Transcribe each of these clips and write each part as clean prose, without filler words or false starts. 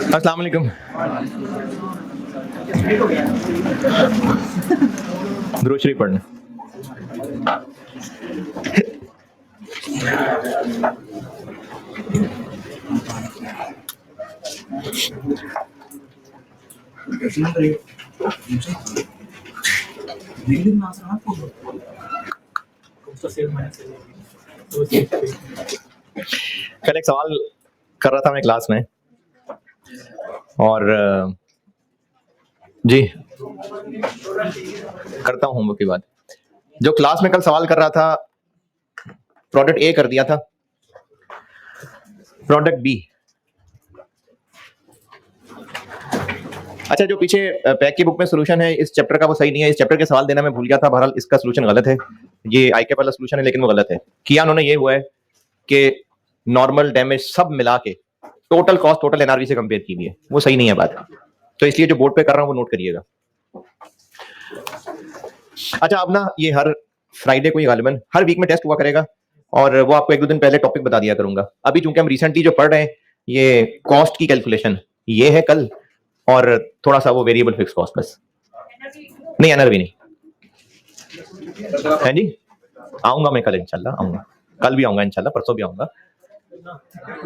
अस्सलाम वालेकुम। दुरूद शरीफ पढ़ना। कल एक सवाल कर रहा था मैं क्लास में और जी करता हूँ होमवर्क की बात। जो क्लास में कल सवाल कर रहा था, प्रोडक्ट ए कर दिया था, प्रोडक्ट बी। अच्छा, जो पीछे पैक की बुक में सोल्यूशन है इस चैप्टर का वो सही नहीं है। इस चैप्टर के सवाल देना मैं भूल गया था। बहरहाल इसका सोल्यूशन गलत है। ये आई के वाला सोल्यूशन है लेकिन वो गलत है। किया उन्होंने ये हुआ है कि नॉर्मल डैमेज सब मिला के टोटल कॉस्ट टोटल एनआरवी से कंपेयर की हुई है। वो सही नहीं है बात। तो इसलिए जो बोर्ड पे कर रहा हूँ वो नोट करिएगा। अच्छा, अब ना ये हर फ्राइडे को ही गालिबन हर वीक में टेस्ट हुआ करेगा और वो आपको एक दो दिन पहले टॉपिक बता दिया करूंगा। अभी चूंकि हम रिसेंटली जो पढ़ रहे हैं ये कॉस्ट की कैलकुलेशन ये है कल, और थोड़ा सा वो वेरिएबल फिक्स कॉस्ट बस। नहीं, एनआरवी नहीं है जी। आऊंगा मैं कल इंशाल्लाह, आऊंगा कल भी आऊंगा इंशाल्लाह, परसों भी आऊंगा।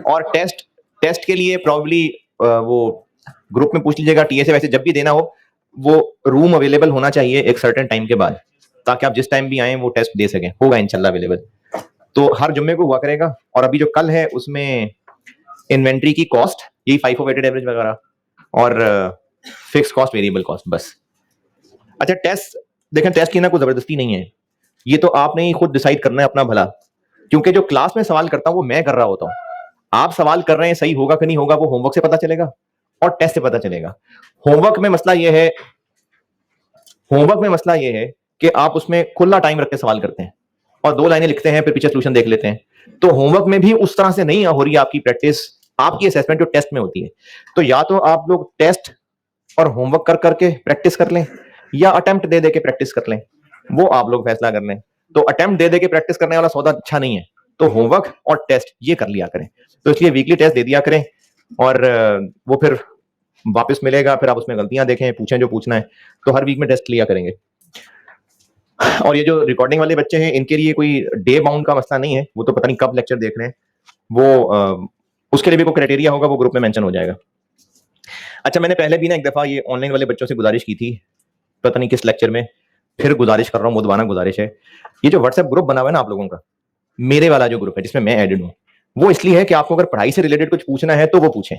और टेस्ट के लिए प्रॉब्ली वो ग्रुप में पूछ लीजिएगा। टीए से वैसे जब भी देना हो वो रूम अवेलेबल होना चाहिए एक सर्टेन टाइम के बाद, ताकि आप जिस टाइम भी आए वो टेस्ट दे सकें। होगा इंशाल्लाह अवेलेबल, तो हर जुम्मे को हुआ करेगा। और अभी जो कल है उसमें इन्वेंट्री की कॉस्ट यही FIFO वेटेड एवरेज वगैरह और फिक्स कॉस्ट वेरिएबल कॉस्ट बस। अच्छा, टेस्ट देखें, टेस्ट की ना कोई जबरदस्ती नहीं है। ये तो आपने ही खुद डिसाइड करना है अपना भला, क्योंकि जो क्लास में सवाल करता हूं वो मैं कर रहा होता हूं। आप सवाल कर रहे हैं सही होगा कि नहीं होगा वो होमवर्क से पता चलेगा और टेस्ट से पता चलेगा। होमवर्क में मसला ये है कि आप उसमें खुला टाइम रख के सवाल करते हैं और 2 लाइनें लिखते हैं फिर पीछे सोल्यूशन देख लेते हैं। तो होमवर्क में भी उस तरह से नहीं हो रही आपकी प्रैक्टिस, आपकी असेसमेंट जो टेस्ट में होती है। तो या तो आप लोग टेस्ट और होमवर्क कर करके प्रैक्टिस कर लें या अटेम्प्ट दे दे के प्रैक्टिस कर लें, वो आप लोग फैसला कर लें। तो अटेम्प्ट दे दे के प्रैक्टिस करने वाला सौदा अच्छा नहीं है, तो होमवर्क और टेस्ट ये कर लिया करें। तो इसलिए वीकली टेस्ट दे दिया करें और वो फिर वापस मिलेगा, फिर आप उसमें गलतियां देखें, पूछें जो पूछना है। तो हर वीक में टेस्ट लिया करेंगे। और ये जो रिकॉर्डिंग वाले बच्चे हैं इनके लिए कोई डे बाउंड का मसला नहीं है, वो तो पता नहीं कब लेक्चर देख रहे हैं, वो उसके लिए भी कोई क्राइटेरिया होगा, वो ग्रुप में मेंशन हो जाएगा। अच्छा, मैंने पहले भी ना एक दफा ये ऑनलाइन वाले बच्चों से गुजारिश की थी, पता नहीं किस लेक्चर में, फिर गुजारिश कर रहा हूँ, मुदवाना गुजारिश है। ये जो व्हाट्सएप ग्रुप बना हुआ है ना आप लोगों का, मेरे वाला जो ग्रुप है जिसमें मैं एडेड हूँ, वो इसलिए है कि आपको अगर पढ़ाई से रिलेटेड कुछ पूछना है तो वो पूछें।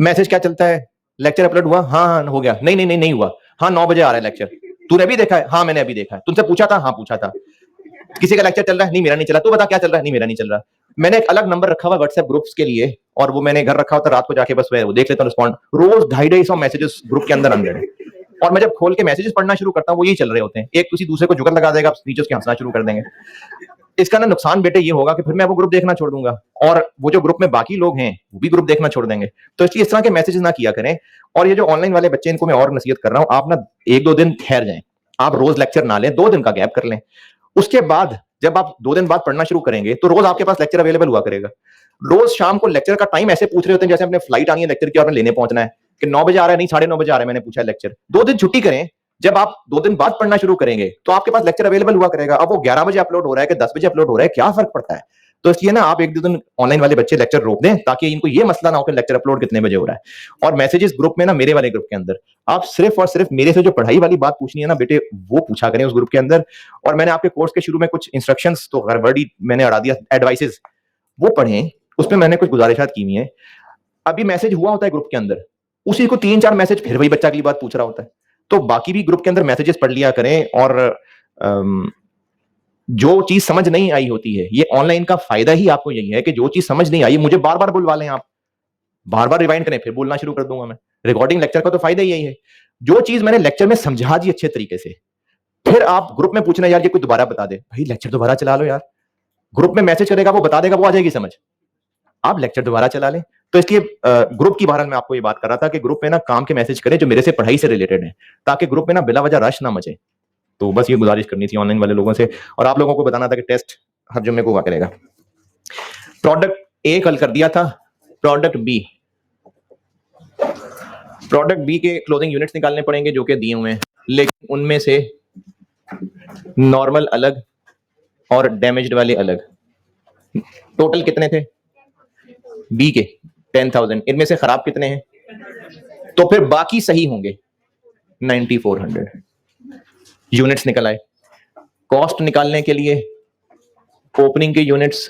मैसेज क्या चलता है, लेक्चर अपलोड हुआ, हाँ हो गया, नहीं हुआ, हाँ 9 बजे आ रहा है लेक्चर, तूने भी देखा है, हाँ मैंने अभी देखा है, तुमसे पूछा था, हाँ पूछा था। किसी का लेक्चर चल रहा है, नहीं मेरा नहीं चला, तू बता क्या चल रहा है, नहीं मेरा नहीं चल रहा। मैंने एक अलग नंबर रखा हुआ व्हाट्सएप ग्रुप्स के लिए, और वो मैंने घर रखा होता, रात को जाके बस वो देख लेता हूँ रिस्पॉन्ड। रोज 250-250 मैसेजेस ग्रुप के अंदर अंदर है, और मैं जब खोल के मैसेजेस पढ़ना शुरू करता हूँ वो यही चल रहे होते हैं। एक किसी दूसरे को जुगल लगा देगा, नीचे उसके हंसना शुरू कर देंगे। इसका ना नुकसान बेटे ये होगा कि फिर मैं वो ग्रुप देखना छोड़ दूंगा, और वो जो ग्रुप में बाकी लोग हैं वो भी ग्रुप देखना छोड़ देंगे। तो इसलिए इस तरह के मैसेजेस ना किया करें। और ये जो ऑनलाइन वाले बच्चे, इनको मैं और नसीहत कर रहा हूँ, आप ना 1-2 दिन ठहर जाएं, आप रोज लेक्चर ना लें, 2 दिन का गैप कर लें। उसके बाद जब आप 2 दिन बाद पढ़ना शुरू करेंगे तो रोज आपके पास लेक्चर अवेलेबल हुआ करेगा। रोज शाम को लेक्चर का टाइम ऐसे पूछ रहे होते हैं जैसे अपने फ्लाइट आनी है लेक्चर की और लेने पहुंचना है, कि 9 बजे आ रहा है, नहीं 9:30 बजे आ रहा है, मैंने पूछा लेक्चर। 2 दिन छुट्टी करें, जब आप 2 दिन बाद पढ़ना शुरू करेंगे तो आपके पास लेक्चर अवेलेबल हुआ करेगा। अब वो 11 बजे अपलोड हो रहा है कि 10 बजे अपलोड हो रहा है, क्या फर्क पड़ता है। तो इसलिए ना आप 1-2 दिन ऑनलाइन वाले बच्चे लेक्चर रोक दें, ताकि इनको ये मसला ना हो कि लेक्चर अपलोड कितने बजे हो रहा है। और मैसेजेस ग्रुप में ना, मेरे वाले ग्रुप के अंदर, आप सिर्फ और सिर्फ मेरे से जो पढ़ाई वाली बात पूछनी है ना बेटे, वो पूछा करें उस ग्रुप के अंदर। और मैंने आपके कोर्स के शुरू में कुछ इंस्ट्रक्शंस तो गड़बड़ ही मैंने अड़ा दिया, एडवाइसेस वो पढ़ें, उसमें मैंने कुछ गुजारिशात की हुई है। अभी मैसेज हुआ होता है ग्रुप के अंदर, उसी को 3-4 मैसेज फिर वही बच्चा अगली बात पूछ रहा होता है। तो बाकी भी ग्रुप के अंदर मैसेजेस पढ़ लिया करें। और जो चीज समझ नहीं आई होती है, ये ऑनलाइन का फायदा ही आपको यही है कि जो चीज समझ नहीं आई मुझे बार बार बुलवा लें, आप बार बार रिवाइंड करें, फिर बोलना शुरू कर दूंगा मैं। रिकॉर्डिंग लेक्चर का तो फायदा ही यही है, जो चीज मैंने लेक्चर में समझा दी अच्छे तरीके से, फिर आप ग्रुप में पूछना यार ये कोई दोबारा बता दे, भाई लेक्चर दोबारा चला लो यार। ग्रुप में मैसेज करेगा, वो बता देगा, वो आ जाएगी समझ, आप लेक्चर दोबारा चला लें। तो इसलिए ग्रुप की बहरहाल मैं आपको ये बात कर रहा था कि ग्रुप में ना काम के मैसेज करें जो मेरे से पढ़ाई से रिलेटेड है, ताकि ग्रुप में ना बिला वजह रश ना मचे। तो बस ये गुजारिश करनी थी ऑनलाइन वाले लोगों से, और आप लोगों को बताना था कि टेस्ट हर जुम्मे को हुआ करेगा। प्रोडक्ट ए कल कर दिया था, प्रोडक्ट बी प्रोडक्ट बी के क्लोजिंग यूनिट्स निकालने पड़ेंगे जो कि दिए हुए हैं, लेकिन उनमें से नॉर्मल अलग और डैमेज्ड वाले अलग। टोटल कितने थे बी के? 10,000। इनमें से खराब कितने हैं? तो फिर बाकी सही होंगे। 9400 यूनिट्स निकल आए। कॉस्ट निकालने के लिए ओपनिंग के यूनिट्स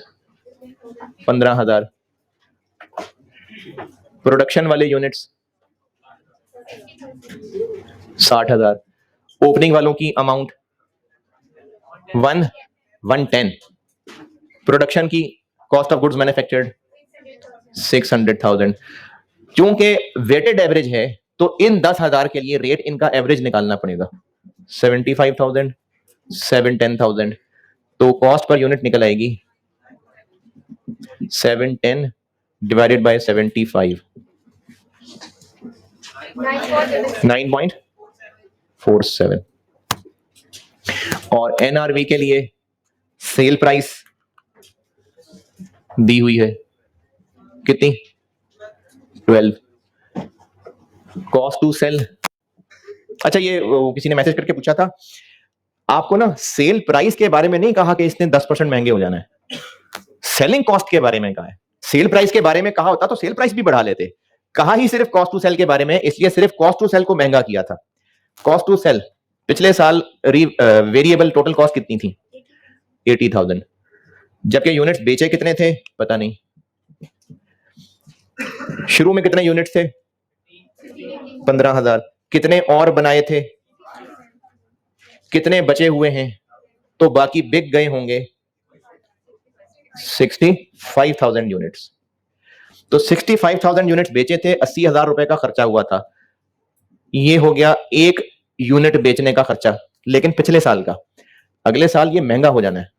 15,000, प्रोडक्शन वाले यूनिट्स 60,000, ओपनिंग वालों की अमाउंट 110, प्रोडक्शन की कॉस्ट ऑफ गुड्स मैन्युफैक्चर्ड 600,000। क्योंकि वेटेड एवरेज है तो इन 10,000 के लिए रेट इनका एवरेज निकालना पड़ेगा। 75,000, 710,000, तो कॉस्ट पर यूनिट निकल आएगी 710 डिवाइडेड बाय 75, 9.47। और एनआरवी के लिए सेल प्राइस दी हुई है कितनी? 12। कॉस्ट टू सेल, अच्छा ये किसी ने मैसेज करके पूछा था आपको ना, सेल प्राइस के बारे में नहीं कहा कि इसने 10% महंगे हो जाना है, सेलिंग कॉस्ट के बारे में कहा है। सेल प्राइस के बारे में कहा होता तो सेल प्राइस भी बढ़ा लेते, कहा ही सिर्फ कॉस्ट टू सेल के बारे में, इसलिए सिर्फ कॉस्ट टू सेल को महंगा किया था। कॉस्ट टू सेल पिछले साल वेरिएबल टोटल कॉस्ट कितनी थी? 80,000, जबकि यूनिट्स बेचे कितने थे पता नहीं। शुरू में कितने यूनिट्स थे? 15,000। कितने और बनाए थे? कितने बचे हुए हैं? तो बाकी बिक गए होंगे 65,000 यूनिट्स। तो 65,000 यूनिट्स बेचे थे, 80,000 रुपए का खर्चा हुआ था। ये हो गया एक यूनिट बेचने का खर्चा, लेकिन पिछले साल का। अगले साल ये महंगा हो जाना है।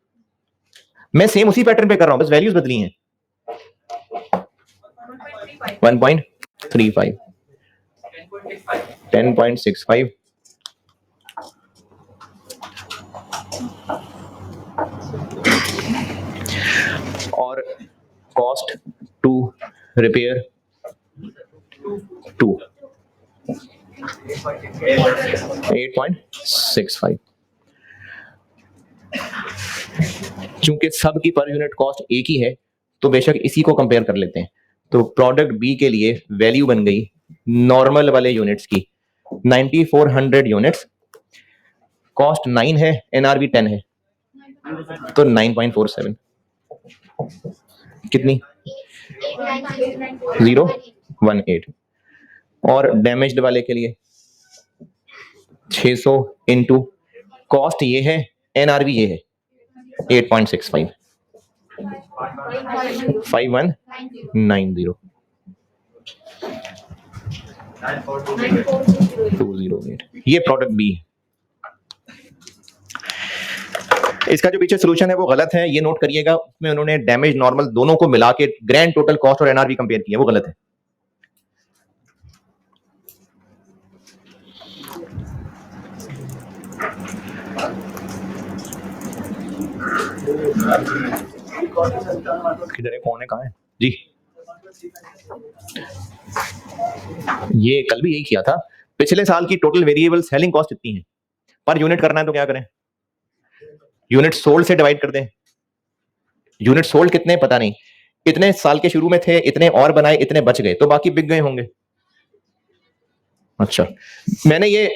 मैं सेम उसी पैटर्न पे कर रहा हूं, बस वैल्यूज बदली हैं। 1.35, 10.65, और कॉस्ट टू रिपेयर 2, 8.65। चूंकि सब की पर यूनिट कॉस्ट एक ही है तो बेशक इसी को कंपेयर कर लेते हैं। तो प्रोडक्ट बी के लिए वैल्यू बन गई नॉर्मल वाले यूनिट्स की 9400 यूनिट्स, कॉस्ट 9 है, एनआरवी 10 है, तो 9.47 कितनी? 018। और डैमेज्ड वाले के लिए 600 इंटू कॉस्ट ये है, एनआरवी ये है 8.65, 5190, 208। ये प्रोडक्ट बी। इसका जो पीछे सोल्यूशन है वो गलत है, ये नोट करिएगा। उसमें उन्होंने डैमेज नॉर्मल दोनों को मिला के ग्रैंड टोटल कॉस्ट और एनआरवी कंपेयर किया, वो गलत है। किधर है, कौन है, कहाँ है जी? ये कल भी यही किया था। पिछले साल की टोटल वेरिएबल सेलिंग कॉस्ट इतनी है, पर यूनिट करना है तो क्या करें? यूनिट सोल्ड से डिवाइड कर दें। यूनिट सोल्ड कितने पता नहीं, इतने साल के शुरू में थे, इतने और बनाए, इतने बच गए, तो बाकी बिक गए होंगे। अच्छा, मैंने ये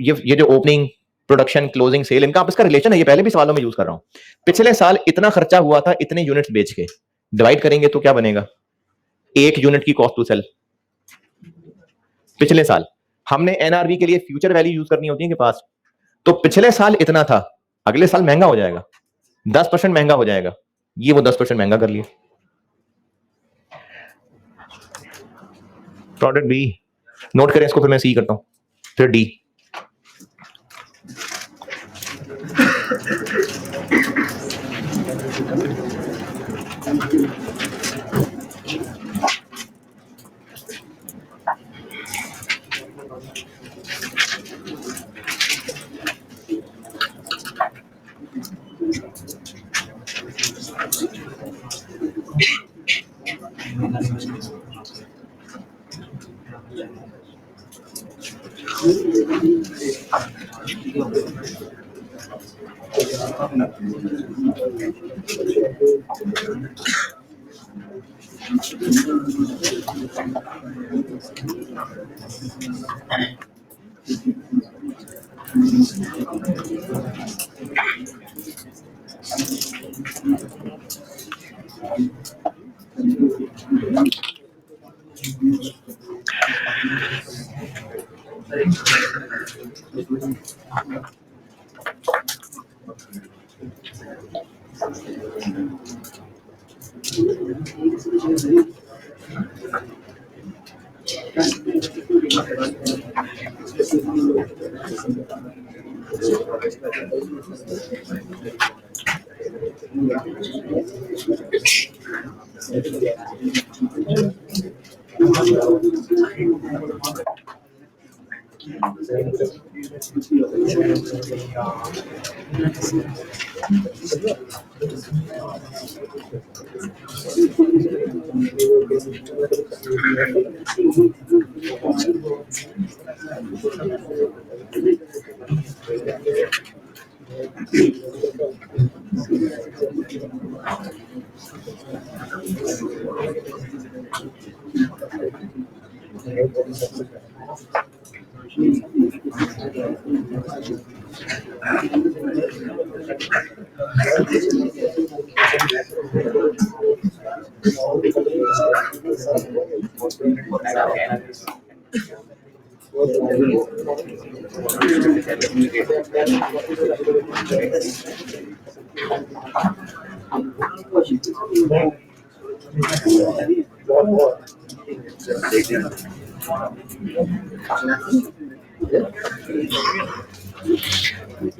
जो ओपनिंग, प्रोडक्शन, क्लोजिंग, सेल, इनका आपस का रिलेशन है, ये पहले भी सवालों में यूज कर रहा हूं। पिछले साल इतना खर्चा हुआ था, इतने यूनिट्स बेच के डिवाइड करेंगे तो क्या बनेगा? एक यूनिट की कॉस्ट टू सेल। पिछले साल हमने एनआरवी के लिए फ्यूचर वैल्यू यूज करनी होती है के पास, तो पिछले साल इतना था, अगले साल महंगा हो जाएगा, 10% महंगा हो जाएगा, ये वो 10% महंगा कर लिए। प्रोडक्ट बी नोट करें इसको, फिर मैं सी करता हूं, फिर डी।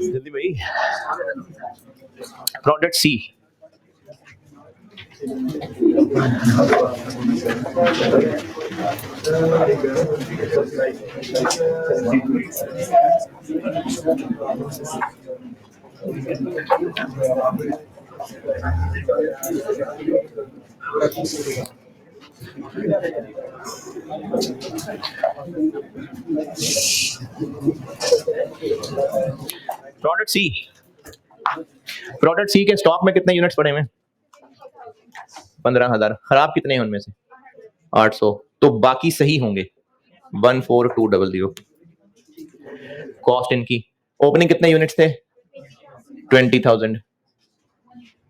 जल्दी भाई। Product C, product C, product C के स्टॉक में कितने यूनिट्स पड़े हुए हैं? 15,000। खराब कितने हैं उनमें से? 800। तो बाकी सही होंगे 14200। कॉस्ट इनकी, ओपनिंग कितने यूनिट्स थे? 20,000।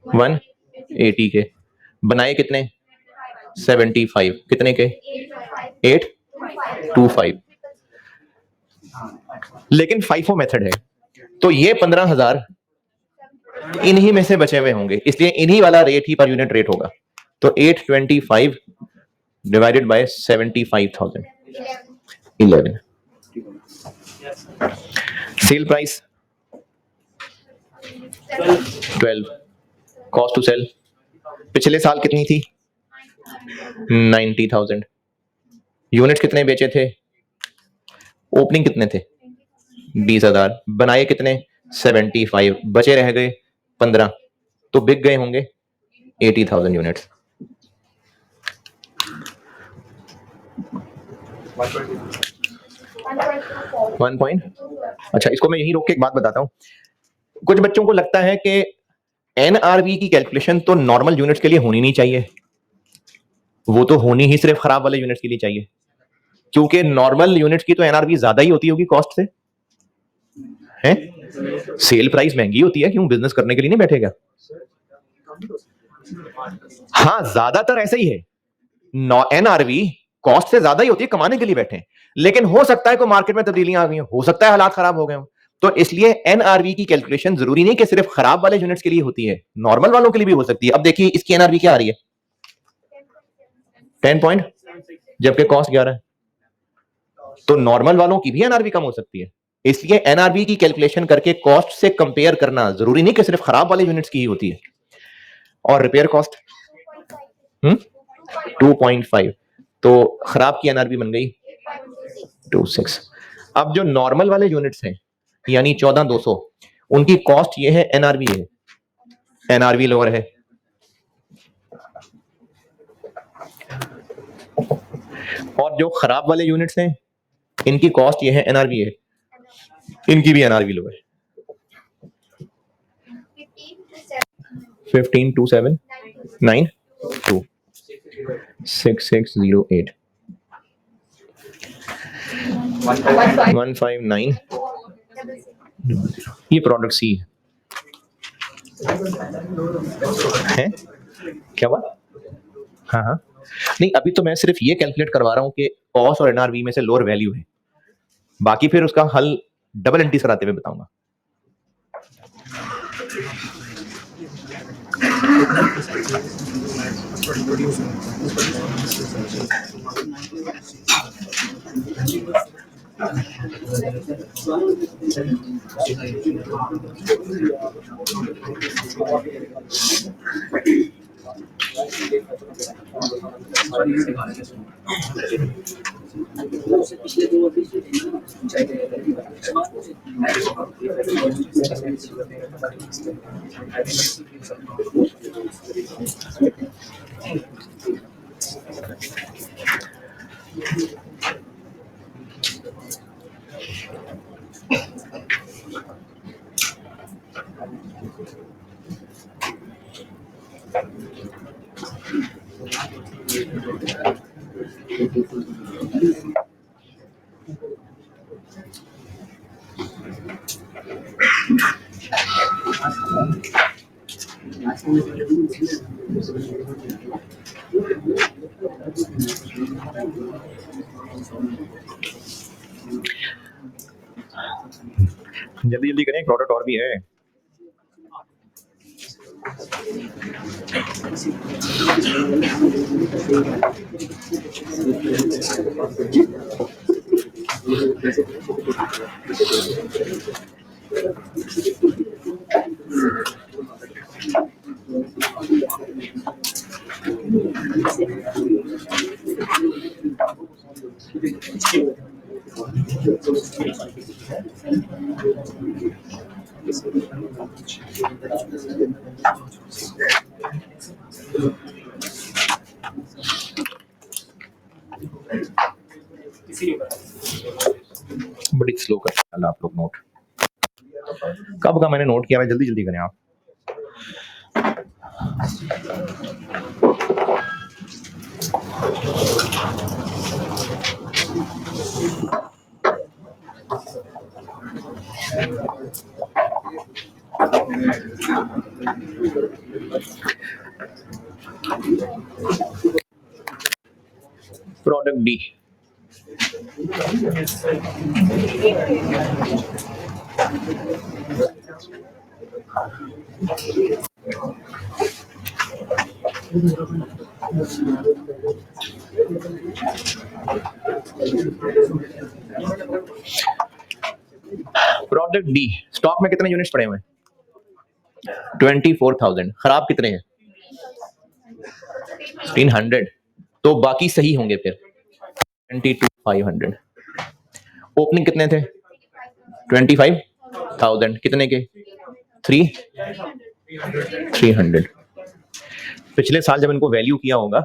180 के। बनाए कितने? 75। कितने के? 825। लेकिन FIFO मेथड है, तो ये 15,000 इन्हीं में से बचे हुए होंगे, इसलिए इन्हीं वाला रेट ही पर यूनिट रेट होगा। तो 825 divided by 75,000, 11। Sale price 12। Cost to sell पिछले साल कितनी थी? 90,000। यूनिट कितने बेचे थे? ओपनिंग कितने थे? 20,000। बनाए कितने? 75। बचे रह गए 15, तो बिक गए होंगे 80,000 यूनिट्स। 1 पॉइंट। अच्छा, इसको मैं यहीं रोक के एक बात बताता हूं। कुछ बच्चों को लगता है कि NRV की कैलकुलेशन तो नॉर्मल यूनिट्स के लिए होनी नहीं चाहिए, वो तो होनी ही सिर्फ खराब वाले यूनिट्स के लिए चाहिए, क्योंकि नॉर्मल यूनिट्स की तो NRV ज्यादा ही होती होगी कॉस्ट से, है? सेल प्राइस महंगी होती है, क्यों? बिजनेस करने के लिए नहीं बैठेगा? हाँ, ज्यादातर ऐसा ही है। NRV कॉस्ट से ज्यादा ही होती है, कमाने के लिए बैठे हैं। लेकिन हो सकता है कोई मार्केट में तब्दीलियां आ गई हो सकता है हालात खराब हो गए हो, तो इसलिए NRV की कैलकुलेशन जरूरी नहीं कि सिर्फ खराब वाले यूनिट्स के लिए होती है, नॉर्मल वालों के लिए भी हो सकती है। अब देखिए इसकी NRV क्या आ रही है? 10 पॉइंट, जबकि कॉस्ट 11 है, तो नॉर्मल वालों की भी NRV कम हो सकती है। इसलिए NRV की कैलकुलेशन करके कॉस्ट से कंपेयर करना जरूरी नहीं कि सिर्फ खराब वाले यूनिट्स की ही होती है। और रिपेयर कॉस्ट 2.5, तो खराब की NRV बन गई 26। अब जो नॉर्मल वाले यूनिट्स हैं यानी 14,200, उनकी कॉस्ट ये है, NRV है, NRV लोअर है। और जो खराब वाले यूनिट्स हैं इनकी कॉस्ट ये है, NRV है, इनकी भी एनआरवी लो है 152792 6608 159 ये प्रोडक्ट सी है क्या बात। हाँ हाँ नहीं अभी तो मैं सिर्फ ये कैलकुलेट करवा रहा हूँ कि कॉस और एनआरवी में से लोअर वैल्यू है, बाकी फिर उसका हल डबल एंट्रीज कराते हुए बताऊंगा। जल्दी जल्दी करें, प्रोडक्ट और भी है। बड़ी स्लो कर आप लोग नोट, कब का मैंने नोट किया, मैं जल्दी जल्दी करें आप। Product D product D stock में कितने यूनिट्स पड़े हुए हैं? 24,000। खराब कितने हैं? 1500। तो बाकी सही होंगे फिर 22,500। ओपनिंग कितने थे? 25,000। कितने के? 300। पिछले साल जब इनको वैल्यू किया होगा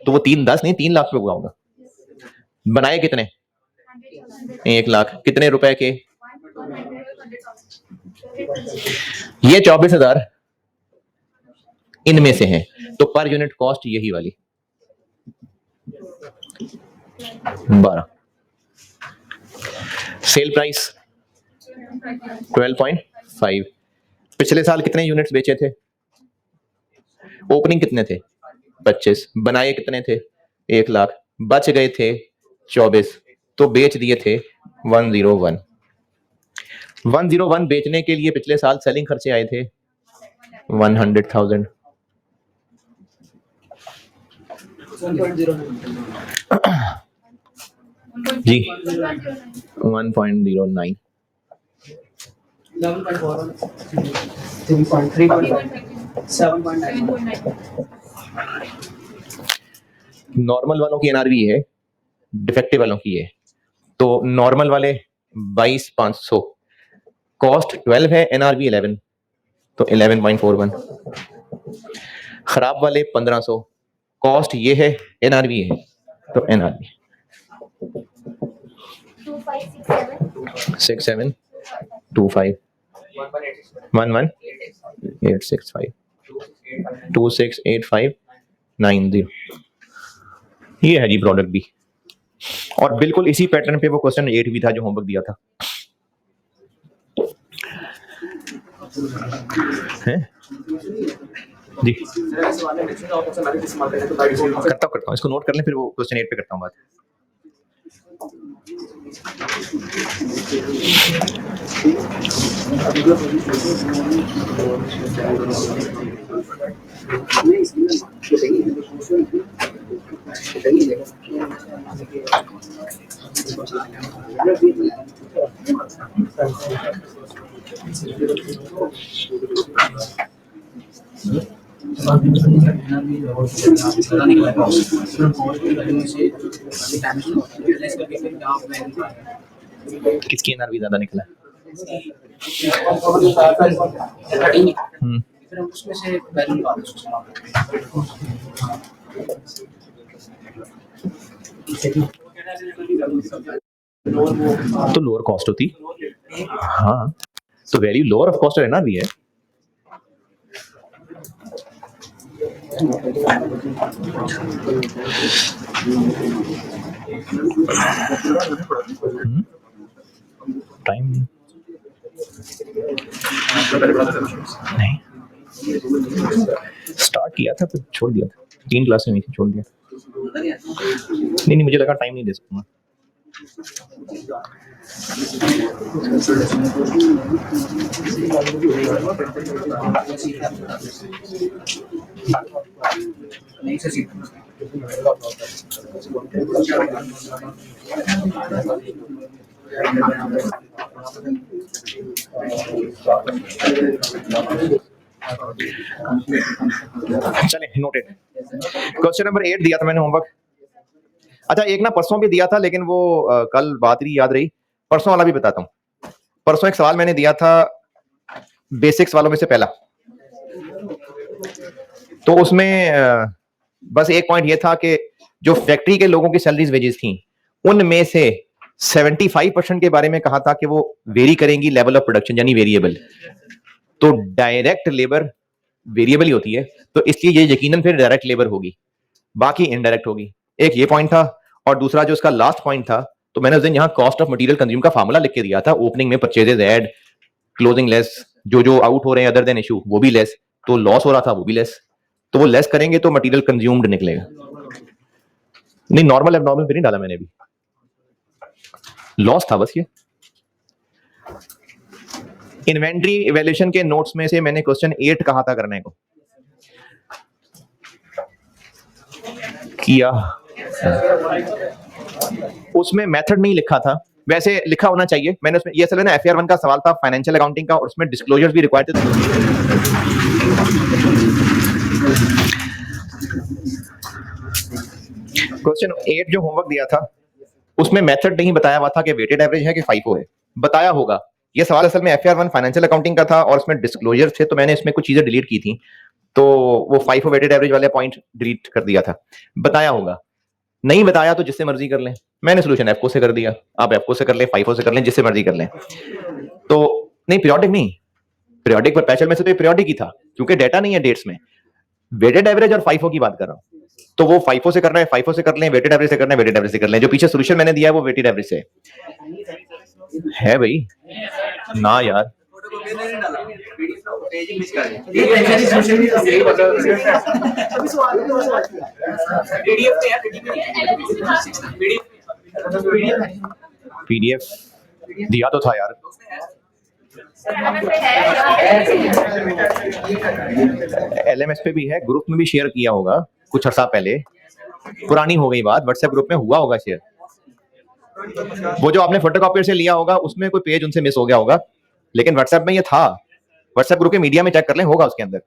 तो वो 310 नहीं 3 लाख पे हुआ होगा। बनाए कितने? 1 लाख। कितने रुपए के? ये 24,000 इनमें से हैं, तो पर यूनिट कॉस्ट यही वाली 12। Sale price 12.5। पिछले साल कितने यूनिट्स बेचे थे? ओपनिंग कितने थे? 25। बनाए कितने थे? 1 लाख। बच गए थे 24, तो बेच दिए थे 101। 101 बेचने के लिए पिछले साल सेलिंग खर्चे आए थे 100,000। जी 1.09। नॉर्मल वालों की एनआरवी है, डिफेक्टिव वालों की है। तो नॉर्मल वाले 22,500, कॉस्ट 12 है, एनआरवी 11, तो 11.41। खराब वाले 1500, कॉस्ट ये है, एनआरवी है, तो एनआरवी 2567 25 11865 268590 ये है जी प्रोडक्ट भी। और बिल्कुल इसी पैटर्न पे वो क्वेश्चन 8 भी था जो होमवर्क दिया था है जी। करता हूँ इसको नोट कर लें, फिर वो क्वेश्चन 8 पे करता हूँ बात। किसकी एनआरवी ज्यादा निकला? तो लोअर कॉस्ट होती। हाँ तो value lower of cost NRV है। टाइम नहीं स्टार्ट किया था फिर छोड़ दिया था, 3 क्लासें नहीं थी छोड़ दिया। नहीं मुझे लगा टाइम नहीं दे सकूंगा। चले नोटेड। क्वेश्चन नंबर 8 दिया था मैंने होमवर्क। अच्छा एक ना परसों भी दिया था लेकिन वो कल बात ही याद रही, परसों वाला भी बताता हूँ। परसों एक सवाल मैंने दिया था बेसिक्स वालों में से पहला, तो उसमें बस एक पॉइंट ये था कि जो फैक्ट्री के लोगों की सैलरीज वेजेस थी उनमें से 75% के बारे में कहा था कि वो वेरी करेंगी लेवल ऑफ प्रोडक्शन यानी वेरिएबल। तो डायरेक्ट लेबर वेरिएबल ही होती है, तो इसलिए ये यकीनन फिर डायरेक्ट लेबर होगी, बाकी इनडायरेक्ट होगी। एक ये पॉइंट था। और दूसरा जो इसका लास्ट पॉइंट था, तो मैंने उस दिन यहाँ कॉस्ट ऑफ मटेरियल कंज्यूम का फार्मूला लिख के दिया था। ओपनिंग में परचेजेज ऐड, क्लोजिंग लेस, जो आउट हो रहे हैं अदर देन इशू वो भी लेस, तो लॉस हो रहा था वो भी लेस। तो वो लेस करेंगे तो मटेरियल कंज्यूम्ड निकलेगा। नहीं नॉर्मल एबनॉर्मल पे नहीं डाला मैंने, भी लॉस था बस ये। इन्वेंट्री इवैल्यूएशन के नोट्स में से मैंने क्वेश्चन 8 कहा था करने को, किया। उसमें मेथड नहीं लिखा था, वैसे लिखा होना चाहिए। मैंने उसमें ये असल में ना FAR 1 का सवाल था फाइनेंशियल अकाउंटिंग का, और उसमें डिस्क्लोजर्स भी रिक्वायर्ड थे। क्वेश्चन 8 जो होमवर्क दिया था उसमें मेथड नहीं बताया हुआ था कि वेटेड एवरेज है कि FIFO है, बताया होगा। ये सवाल असल में FAR 1 फाइनेंशियल अकाउंटिंग का था और उसमें डिस्क्लोजर थे, तो मैंने इसमें कुछ चीजें डिलीट की थी, तो वो FIFO वेटेड एवरेज वाले पॉइंट डिलीट कर दिया था। बताया होगा, नहीं बताया तो जिससे मर्जी कर लें। मैंने सोल्यूशन एफको से कर दिया, आप एफको से कर लें, FIFO से कर लें, जिससे मर्जी कर लें। तो नहीं पीरियोडिक नहीं, पीरियोडिक परपेचुअल में से तो पीरियोडिक ही था क्योंकि डेटा नहीं है डेट्स में। वेटेड एवरेज और FIFO की बात कर रहा हूं, तो वो FIFO से करना है FIFO से कर लें, वेटेड एवरेज से करना है वेटेड एवरेज से कर लें। जो पीछे सोल्यूशन मैंने दिया है वो वेटेड एवरेज से है भाई। ना यार PDF दिया तो था यार। LMS पे भी है, ग्रुप में भी शेयर किया होगा कुछ अर्सा पहले, पुरानी हो गई बात, व्हाट्सएप ग्रुप में हुआ होगा शेयर। वो जो आपने फोटोकॉपियर से लिया होगा उसमें कोई पेज उनसे मिस हो गया होगा, लेकिन व्हाट्सएप में ये था। व्हाट्सएप ग्रुप के मीडिया में चेक कर लें, होगा उसके अंदर।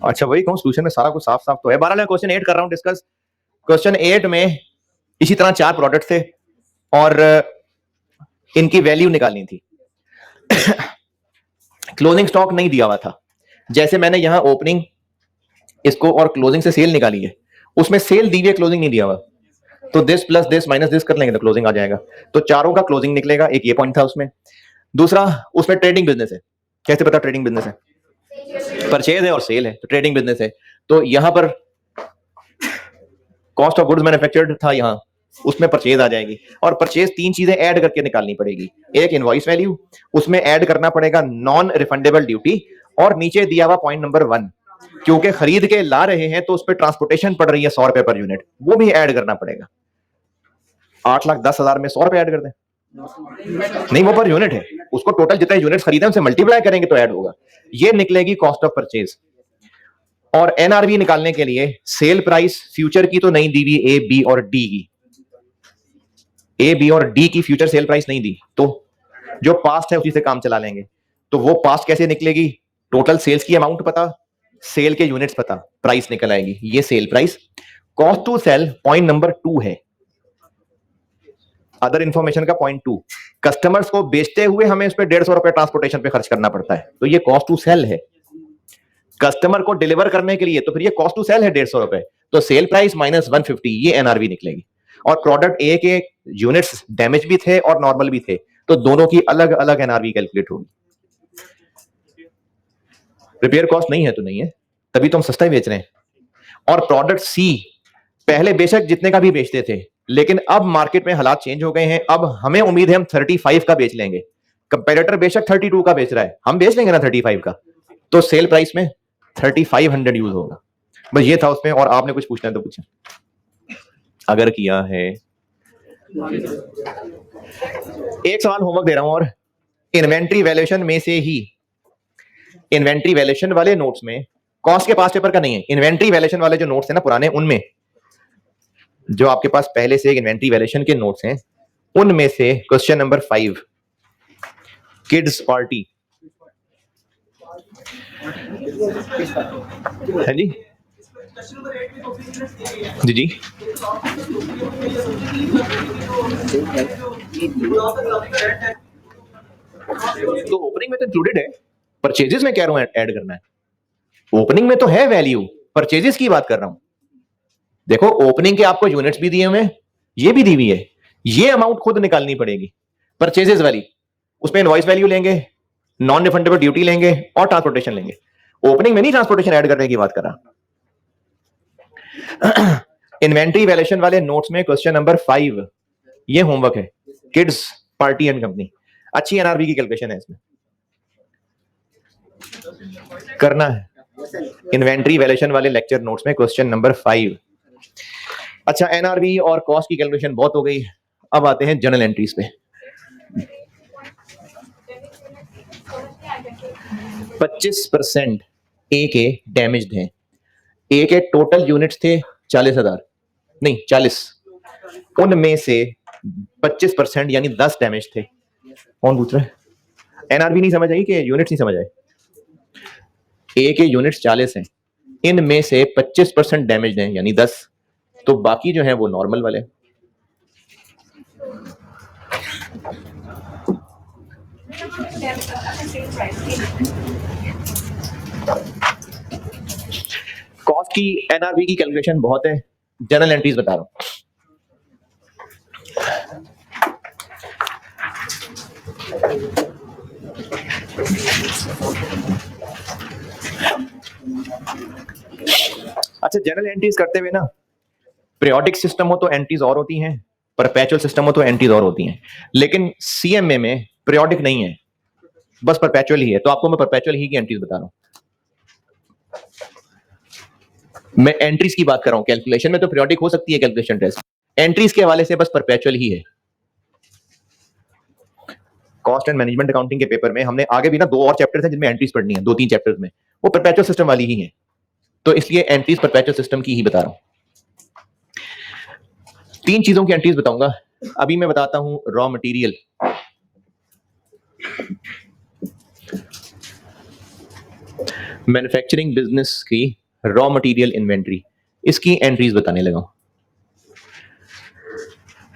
अच्छा वही कहूँ, सोल्यूशन में सारा कुछ साफ साफ तो है। 12 क्वेश्चन 8 कर रहा हूँ डिस्कस। क्वेश्चन 8 में इसी तरह 4 प्रोडक्ट थे और इनकी वैल्यू निकालनी थी। क्लोजिंग स्टॉक नहीं दिया हुआ था, जैसे मैंने यहां ओपनिंग इसको और क्लोजिंग से सेल निकाली है, उसमें सेल दी हुई क्लोजिंग नहीं दिया हुआ, तो this plus this minus this कर लेंगे तो क्लोजिंग आ जाएगा। तो चारों का क्लोजिंग निकलेगा, एक ये पॉइंट था उसमें। दूसरा, उसमें ट्रेडिंग बिजनेस है। कैसे पता ट्रेडिंग बिजनेस है? परचेज है और सेल है, तो ट्रेडिंग बिजनेस है। तो यहां पर कॉस्ट ऑफ गुड्स मैन्युफैक्चर्ड था, यहां उसमें परचेज आ जाएगी। और परचेज तीन चीजें ऐड करके निकालनी पड़ेगी। एक इनवॉइस वैल्यू, उसमें ऐड करना पड़ेगा नॉन रिफंडेबल ड्यूटी, और नीचे दिया हुआ पॉइंट नंबर 1, क्योंकि खरीद के ला रहे हैं तो उस पर ट्रांसपोर्टेशन पड़ रही है 100 रुपए पर यूनिट, वो भी ऐड करना पड़ेगा। 8,10,000 में 100 रुपए ऐड कर दें? नहीं, वो पर यूनिट है, उसको टोटल जितने यूनिट खरीदे उनसे मल्टीप्लाई करेंगे तो ऐड होगा। ये निकलेगी कॉस्ट ऑफ परचेज। और एनआरवी निकालने के लिए सेल प्राइस फ्यूचर की तो नहीं दी हुई, ए बी और डी की, ए बी और डी की फ्यूचर सेल प्राइस नहीं दी, तो जो पास्ट है उसी से काम चला लेंगे। तो वो पास्ट कैसे निकलेगी? टोटल सेल्स की अमाउंट पता, सेल के यूनिट्स पता, प्राइस निकल आएगी, ये sale price. Cost to sell point number 2 है, अदर इंफॉर्मेशन का पॉइंट 2। कस्टमर्स को बेचते हुए हमें उस पर 150 रुपए ट्रांसपोर्टेशन पे खर्च करना पड़ता है, तो ये कॉस्ट टू सेल है। कस्टमर को डिलीवर करने के लिए तो फिर ये कॉस्ट टू सेल है 150 रुपए, तो सेल प्राइस माइनस 150, ये एनआरवी निकलेगी। और प्रोडक्ट ए के यूनिट्स डैमेज भी थे और नॉर्मल भी थे, तो दोनों की अलग अलग एनआरवी कैलकुलेट होगी। रिपेयर कॉस्ट नहीं है तो नहीं है, तभी तो हम सस्ता ही बेच रहे हैं। और प्रोडक्ट सी पहले बेशक जितने का भी बेचते थे, लेकिन अब मार्केट में हालात चेंज हो गए हैं, अब हमें उम्मीद है हम 35 का बेच लेंगे। कंपेटिटर बेशक 32 का बेच रहा है, हम बेच लेंगे ना 35 का, तो सेल प्राइस में 3500 यूज होगा। बस ये था उसमें। और आपने कुछ पूछना है तो पूछें, अगर किया है। एक सवाल होमवर्क दे रहा हूं, और इन्वेंट्री वैल्यूएशन में से ही, इन्वेंट्री वैल्यूएशन वाले नोट्स में, कॉस्ट के पास पेपर का नहीं है, इन्वेंट्री वैल्यूएशन वाले जो नोट्स है ना पुराने, उनमें जो आपके पास पहले से इन्वेंट्री वैल्यूएशन के नोट्स हैं, उनमें से क्वेश्चन नंबर 5, किड्स पार्टी है जी, जी जी, तो ओपनिंग में तो इंक्लूडेड है, परचेजेस में कह रहा हूं ऐड करना है। ओपनिंग में तो है वैल्यू, परचेजेस की बात कर रहा हूं। देखो ओपनिंग के आपको यूनिट्स भी दिए हुए हैं, ये भी दी हुई है, ये अमाउंट खुद निकालनी पड़ेगी परचेजेस वाली। उसमें इनवॉइस वैल्यू लेंगे, नॉन रिफंडेबल ड्यूटी लेंगे और ट्रांसपोर्टेशन लेंगे। ओपनिंग में नहीं ट्रांसपोर्टेशन ऐड करने की बात कर रहा। इन्वेंट्री वैल्यूएशन वाले नोट्स में क्वेश्चन नंबर 5, ये होमवर्क है, किड्स पार्टी एंड कंपनी। अच्छी एनआरवी की कैलकुलेशन है, इसमें करना है। इन्वेंट्री वैल्यूएशन वाले लेक्चर नोट्स में क्वेश्चन नंबर 5। अच्छा, एनआरवी और कॉस्ट की कैलकुलेशन बहुत हो गई, अब आते हैं जर्नल एंट्रीज पे। 25% ए के डैमेज्ड हैं। ए के टोटल यूनिट्स थे 40,000, नहीं 40, उनमें से 25% यानी 10 डैमेज थे। कौन पूछ रहा है? एनआरवी नहीं समझ आई कि यूनिट्स नहीं समझ आए? ए के यूनिट्स 40 हैं, इनमें से 25% डैमेज हैं यानी 10, तो बाकी जो है वो नॉर्मल वाले। कॉस्ट की एनआरवी की कैलकुलेशन बहुत है, जनरल एंट्रीज बता रहा हूं। अच्छा, जनरल एंट्रीज करते हुए ना, पीरियोडिक सिस्टम हो तो एंट्रीज और होती हैं, परपेचुअल सिस्टम हो तो एंट्रीज और होती हैं, लेकिन सीएमए में पीरियोडिक नहीं है, बस परपेचुअल ही है। तो आपको मैं परपेचुअल ही की एंट्रीज बता रहा हूं। मैं एंट्रीज की बात कर रहा हूं, कैलकुलेशन में तो पीरियोडिक हो सकती है कैलकुलेशन टेस्ट, एंट्रीज के हवाले से बस परपेचुअल ही है। कॉस्ट एंड मैनेजमेंट अकाउंटिंग के पेपर में हमने आगे भी ना 2 और चैप्टर्स हैं जिनमें एंट्रीज पढ़नी है, 2-3 चैप्टर्स में, वो परपेचुअल सिस्टम वाली ही है, तो इसलिए एंट्रीज परपेचुअल सिस्टम की ही बता रहा हूं। 3 चीजों की एंट्रीज बताऊंगा। अभी मैं बताता हूं रॉ मटेरियल, मैन्युफैक्चरिंग बिजनेस की रॉ मटेरियल इन्वेंट्री, इसकी एंट्रीज बताने लगा हूं।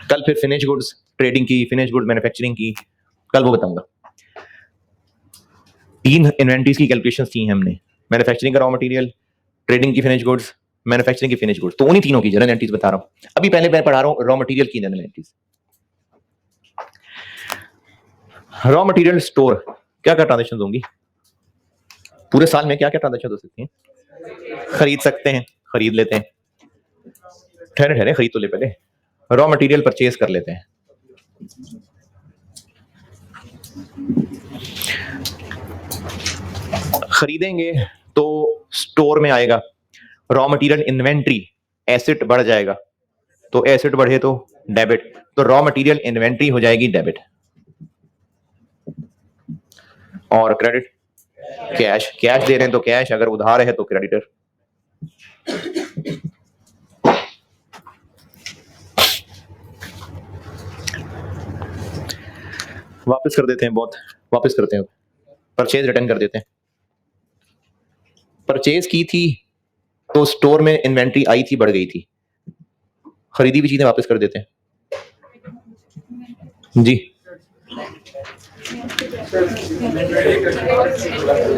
कल फिर फिनिश गुड्स ट्रेडिंग की, फिनिश गुड्स मैन्युफैक्चरिंग की, कल वो बताऊंगा। 3 इन्वेंट्रीज की कैलकुलेशंस की हमने, मैन्युफैक्चरिंग का रॉ मटेरियल, ट्रेडिंग की फिनिश गुड्स मैन्युफैक्चरिंग की फिनिश गुड्स, तो उन्हीं तीनों की जनरल एंट्रीज बता रहा हूं। अभी पहले मैं पढ़ा रहा हूं रॉ मटेरियल की general entries. Raw material store क्या क्या ट्रांजेक्शन होंगी पूरे साल में, क्या क्या ट्रांजेक्शन हो सकती हैं? खरीद सकते हैं, खरीद लेते हैं, ठहरे ठहरे खरीद तो ले पहले, रॉ मटेरियल परचेज कर लेते हैं। खरीदेंगे तो स्टोर में आएगा, रॉ मटेरियल इन्वेंट्री, एसेट बढ़ जाएगा, तो एसेट बढ़े तो डेबिट, तो रॉ मटेरियल इन्वेंट्री हो जाएगी डेबिट। और क्रेडिट कैश, कैश दे रहे हैं तो कैश, अगर उधार है तो क्रेडिटर। वापस कर देते हैं, बहुत वापस करते हैं, परचेज रिटर्न कर देते हैं। परचेज की थी तो स्टोर में इन्वेंट्री आई थी, बढ़ गई थी, खरीदी हुई चीजें वापस कर देते हैं जी,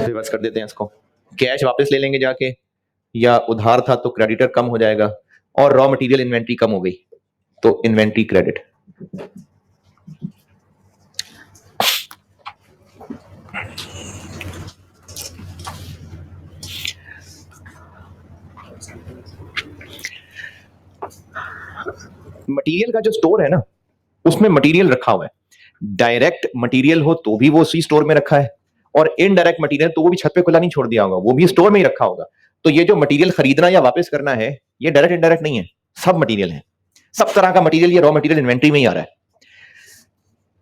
रिवर्स कर देते हैं इसको। कैश वापस ले लेंगे जाके, या उधार था तो क्रेडिटर कम हो जाएगा, और रॉ मटेरियल इन्वेंट्री कम हो गई तो इन्वेंट्री क्रेडिट। मटेरियल का जो स्टोर है ना, उसमें मटेरियल रखा हुआ है, डायरेक्ट मटेरियल हो तो भी वो उसी स्टोर में रखा है, और इनडायरेक्ट मटेरियल तो वो भी छत पे खुला नहीं छोड़ दिया होगा, वो भी स्टोर में ही रखा होगा। तो ये जो मटेरियल खरीदना या वापस करना है, ये डायरेक्ट इनडायरेक्ट नहीं है, सब मटेरियल है, सब तरह का मटेरियल, ये रॉ मटेरियल इन्वेंट्री में ही आ रहा है।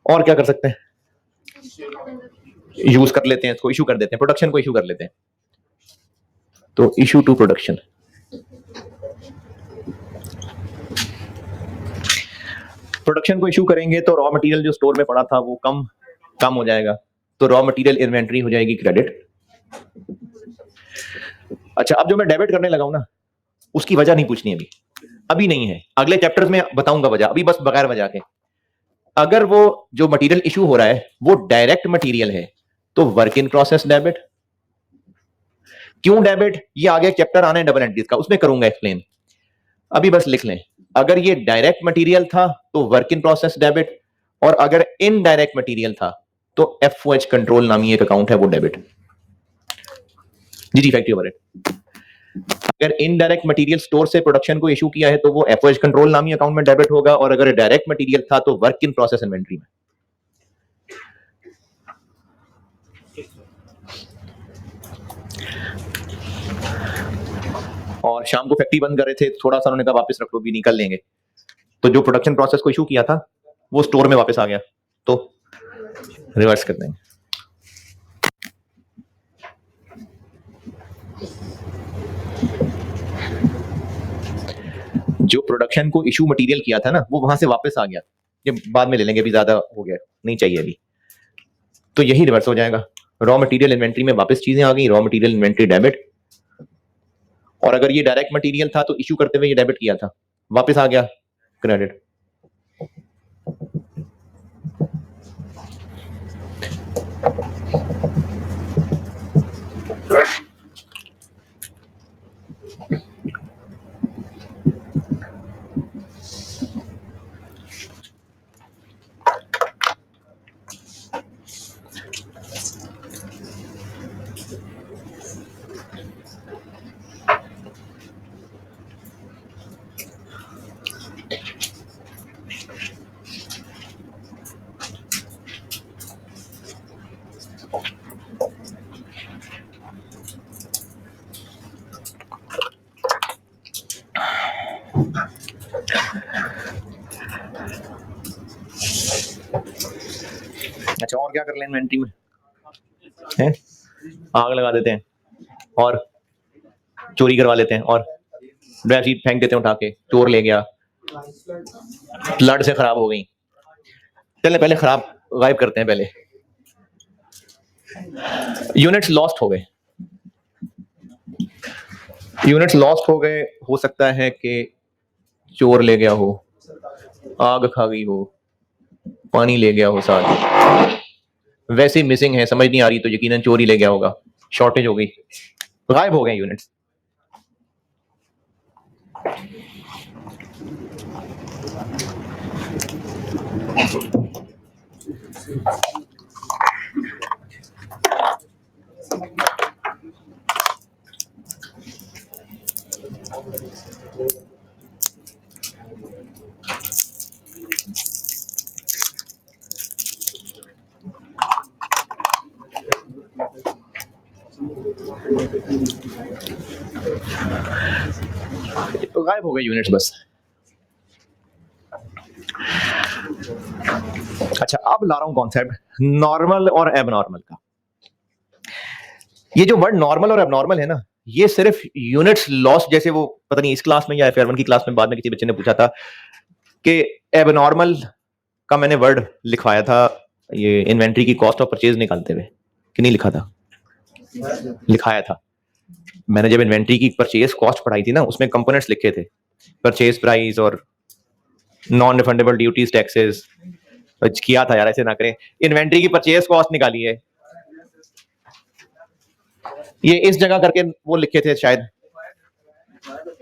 और क्या कर सकते हैं? यूज कर लेते हैं इसको, इशू कर देते हैं, प्रोडक्शन को इशू कर लेते हैं, तो इशू टू प्रोडक्शन। प्रोडक्शन को इशू करेंगे तो रॉ मटेरियल जो स्टोर में पड़ा था वो कम हो जाएगा, तो रॉ मटेरियल इन्वेंट्री हो जाएगी क्रेडिट। अच्छा, अब जो मैं डेबिट करने लगा हूं ना, उसकी वजह नहीं पूछनी अभी नहीं है, अगले चैप्टर्स में बताऊंगा वजह, अभी बस बगैर वजह के। अगर वो जो मटेरियल इशू हो रहा है वो डायरेक्ट मटेरियल है तो वर्क इन प्रोसेस डेबिट। क्यों डेबिट, ये आगे चैप्टर आना है डबल एंट्रीज का, उसमें करूंगा एक्सप्लेन, अभी बस लिख लें। अगर ये डायरेक्ट मटेरियल था तो वर्क इन प्रोसेस डेबिट, और अगर इनडायरेक्ट मटेरियल था तो एफओएच कंट्रोल नामी एक अकाउंट है वो डेबिट। जी फैक्ट्री ओवरहेड। अगर इनडायरेक्ट मटेरियल स्टोर से प्रोडक्शन को इशू किया है तो वो एफओएच कंट्रोल नामी अकाउंट में डेबिट होगा, और अगर डायरेक्ट मटेरियल था तो वर्क इन प्रोसेस इन्वेंट्री में। और शाम को फैक्ट्री बंद कर रहे थे, थोड़ा सा उन्होंने कहा वापस रख लो, भी निकल लेंगे, तो जो प्रोडक्शन प्रोसेस को इशू किया था वो स्टोर में वापस आ गया, तो रिवर्स कर देंगे। जो प्रोडक्शन को इशू मटेरियल किया था ना, वो वहां से वापस आ गया, ये बाद में ले लेंगे, अभी ज्यादा हो गया, नहीं चाहिए अभी, तो यही रिवर्स हो जाएगा। रॉ मटेरियल इन्वेंट्री में वापस चीजें आ गई, रॉ मटेरियल इन्वेंट्री डेबिट, और अगर ये डायरेक्ट मटेरियल था तो इशू करते हुए ये डेबिट किया था, वापस आ गया क्रेडिट। अच्छा, और क्या कर लें इन्वेंट्री में है? आग लगा देते हैं और चोरी करवा लेते हैं, और ड्राई शीट फेंक देते हैं उठा के, चोर ले गया, फ्लड से खराब हो गई, चले पहले खराब गायब करते हैं, पहले यूनिट्स लॉस्ट हो गए, यूनिट्स लॉस्ट हो गए, हो सकता है कि चोर ले गया हो, आग खा गई हो, पानी ले गया हो, साथ वैसे मिसिंग है, समझ नहीं आ रही तो यकीनन चोरी ले गया होगा, शॉर्टेज हो गई, गायब हो गए यूनिट्स। तो गायब हो गए यूनिट्स बस। अच्छा, अब ला रहा हूं कॉन्सेप्ट नॉर्मल और एबनॉर्मल का। ये जो वर्ड नॉर्मल और एबनॉर्मल है ना, ये सिर्फ यूनिट्स लॉस, जैसे वो पता नहीं इस क्लास में या फेयर1 की क्लास में बाद में किसी बच्चे ने पूछा था कि एबनॉर्मल का मैंने वर्ड लिखवाया था ये इन्वेंट्री की कॉस्ट ऑफ परचेज निकालते हुए, कि नहीं लिखा था? लिखाया था मैंने। जब इन्वेंट्री की परचेज कॉस्ट पढ़ाई थी ना, उसमें कंपोनेंट्स लिखे थे, परचेज प्राइस और नॉन रिफंडेबल ड्यूटीज टैक्सेस। किया था यार, ऐसे ना करें। इन्वेंट्री की परचेज कॉस्ट निकाली है, ये इस जगह करके वो लिखे थे शायद।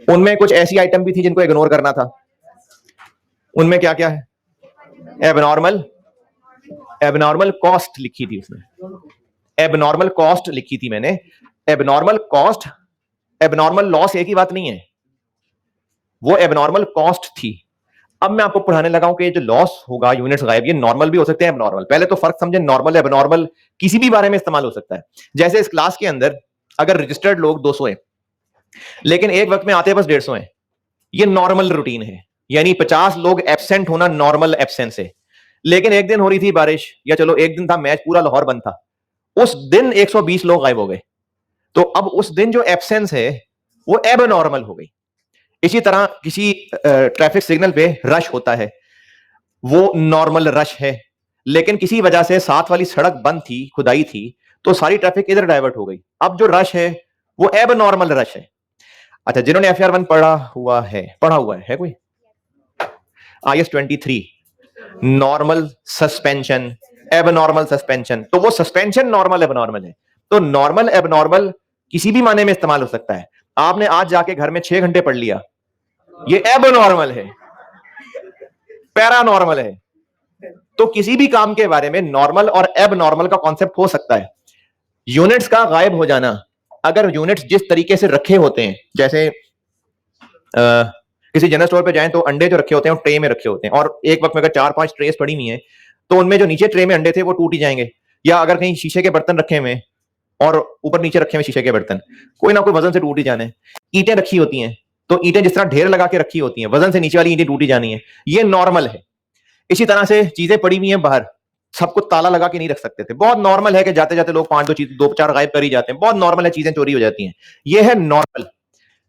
उनमें कुछ ऐसी आइटम भी थी जिनको इग्नोर करना था। उनमें क्या क्या है? एबनॉर्मल, एबनॉर्मल कॉस्ट लिखी थी उसमें, एबनॉर्मल कॉस्ट लिखी थी मैंने। एबनॉर्मल कॉस्ट, एबनॉर्मल लॉस एक ही बात नहीं है, वो एबनॉर्मल कॉस्ट थी। अब मैं आपको पढ़ाने लगा हूं कि जो लॉस होगा, यूनिट्स गायब, ये नॉर्मल भी हो सकते हैं, एबनॉर्मल। पहले तो फर्क समझे, नॉर्मल एबनॉर्मल किसी भी बारे में इस्तेमाल हो सकता है। जैसे इस क्लास के अंदर अगर रजिस्टर्ड लोग 200 हैं, लेकिन एक वक्त में आते बस 150 हैं, ये नॉर्मल रूटीन है। यानी 50 लोग एब्सेंट होना नॉर्मल एब्सेंस है। लेकिन एक दिन हो रही थी बारिश, या चलो एक दिन था मैच, पूरा लाहौर बंद था, उस दिन 120 लोग गायब हो गए, तो अब उस दिन जो एब्सेंस है वो एबनॉर्मल हो गई। इसी तरह किसी ट्रैफिक सिग्नल पे रश होता है, वो नॉर्मल रश है, लेकिन किसी वजह से साथ वाली सड़क बंद थी, खुदाई थी, तो सारी ट्रैफिक इधर डाइवर्ट हो गई। अब जो रश है वो एबनॉर्मल रश है। अच्छा, जिन्होंने FR1 पढ़ा हुआ है कोई? IS 23 normal suspension, abnormal suspension, तो वो सस्पेंशन नॉर्मल एबनॉर्मल है। तो नॉर्मल एबनॉर्मल किसी भी माने में इस्तेमाल हो सकता है। आपने आज जाके घर में 6 घंटे पढ़ लिया, ये एबनॉर्मल है, पैरानॉर्मल है। तो किसी भी काम के बारे में नॉर्मल और एबनॉर्मल का कॉन्सेप्ट हो सकता है। यूनिट्स का गायब हो जाना, अगर यूनिट्स जिस तरीके से रखे होते हैं, जैसे किसी जनरल स्टोर पे जाएं तो अंडे जो रखे होते हैं वो ट्रे में रखे होते हैं, और एक वक्त में अगर 4-5 ट्रेस पड़ी हुई हैं, तो उनमें जो नीचे ट्रे में अंडे थे वो टूट ही जाएंगे। या अगर कहीं शीशे के बर्तन रखे हुए और ऊपर नीचे रखे हुए शीशे के बर्तन, कोई ना कोई वजन से टूट ही जाने। ईंटें रखी होती हैं, तो ईंटें जिस तरह ढेर लगा के रखी होती हैं, वजन से नीचे वाली ईंटें टूट ही जानी है, ये नॉर्मल है। इसी तरह से चीजें पड़ी हुई हैं बाहर, सबको ताला लगा के नहीं रख सकते थे, बहुत नॉर्मल है कि जाते जाते लोग 5-2 गायब कर ही जाते हैं, बहुत नॉर्मल है, चीजें चोरी हो जाती हैं, ये है नॉर्मल।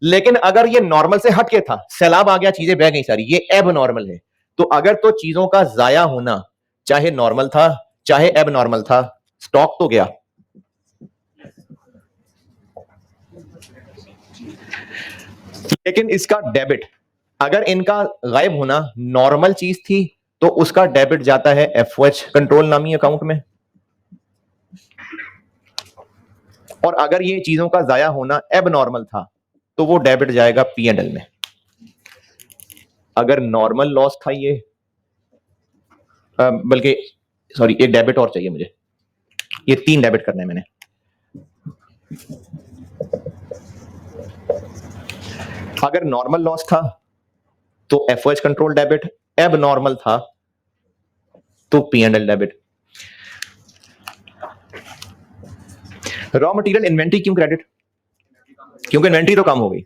लेकिन अगर ये नॉर्मल से हटके था, सैलाब आ गया, चीजें बह गई सारी, ये एबनॉर्मल है। तो अगर तो चीजों का जाया होना चाहे नॉर्मल था चाहे एबनॉर्मल था, स्टॉक तो गया। लेकिन इसका डेबिट, अगर इनका गायब होना नॉर्मल चीज थी तो उसका डेबिट जाता है FOH कंट्रोल नामी अकाउंट में, और अगर ये चीजों का जाया होना एबनॉर्मल था तो वो डेबिट जाएगा P&L में। अगर नॉर्मल लॉस था ये, बल्कि सॉरी, एक डेबिट और चाहिए मुझे, ये 3 डेबिट करने हैं मैंने। अगर नॉर्मल लॉस था तो FOH कंट्रोल डेबिट, एबनॉर्मल था तो P&L debit. Raw material inventory क्यों क्रेडिट? क्योंकि इन्वेंट्री तो कम हो गई।